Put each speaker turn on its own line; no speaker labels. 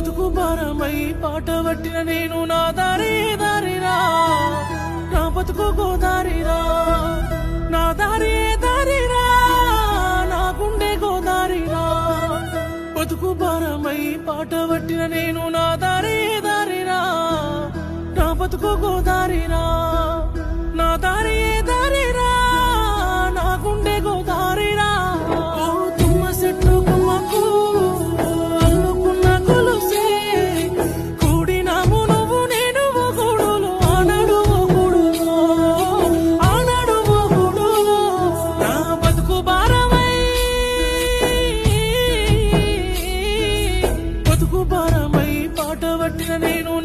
బతుకు భారమై పాట పట్టిన నేను నా దారి దారిరా, నా బతుకు గోదారిరా, నా దారి దారిరా, నా గుండె గోదారిరా. బతుకు భారమై పాట పట్టిన నేను నా దారి దారిరా, నా బతుకు గోదారిరా, నా దారి దారిరా, నా గుండె గోదారిరా. ఓ తుమ్మ చెట్టు కొమ్మకు అల్లుకున్న కొలుసే, కూడినాము నువ్వు నేను ఓ గూడులో, ఆనాడు ఓ గూడులో, ఆనాడు ఓ గూడులో. నా బతుకు భారమై బతుకు భారమై పాట పట్టిన నేను